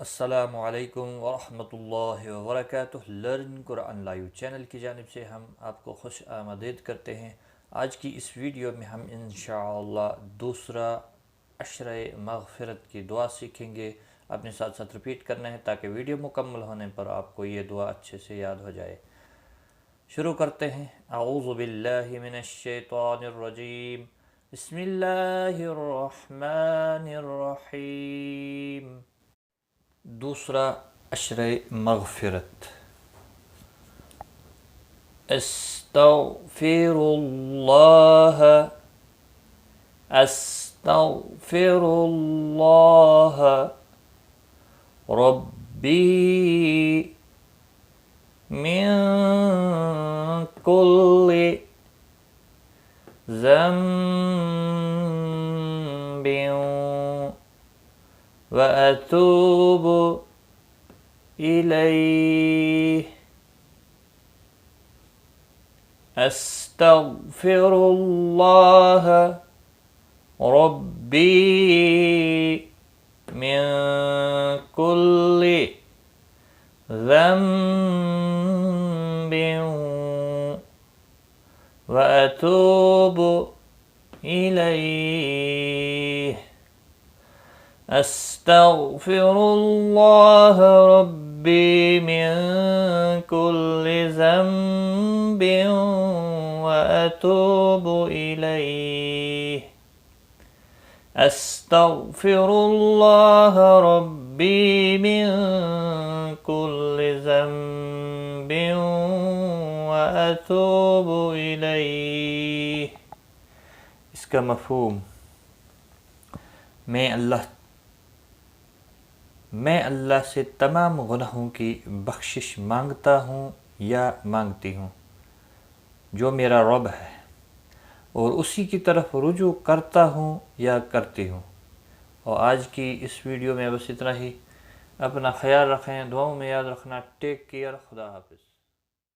السلام علیکم ورحمۃ اللہ وبرکاتہ۔ لرن قرآن لائیو چینل کی جانب سے ہم آپ کو خوش آمدید کرتے ہیں۔ آج کی اس ویڈیو میں ہم انشاءاللہ دوسرا عشرہ مغفرت کی دعا سیکھیں گے۔ اپنے ساتھ ساتھ ریپیٹ کرنا ہے تاکہ ویڈیو مکمل ہونے پر آپ کو یہ دعا اچھے سے یاد ہو جائے۔ شروع کرتے ہیں۔ اعوذ باللہ من الشیطان الرجیم، بسم اللہ الرحمن الرحیم۔ دوسرا عشرہ مغفرت۔ استغفر اللہ، استغفر اللہ ربی من کل ذنب وأتوب إليه، أستغفر الله ربي من كل ذنب وأتوب إليه، أستغفر الله ربي من كل ذنب وأتوب إليه، أستغفر الله ربي من كل ذنب وأتوب إليه۔ اس کا مفہوم، میں اللہ سے تمام گناہوں کی بخشش مانگتا ہوں یا مانگتی ہوں جو میرا رب ہے، اور اسی کی طرف رجوع کرتا ہوں یا کرتی ہوں۔ اور آج کی اس ویڈیو میں بس اتنا ہی۔ اپنا خیال رکھیں، دعاؤں میں یاد رکھنا۔ ٹیک کیئر، خدا حافظ۔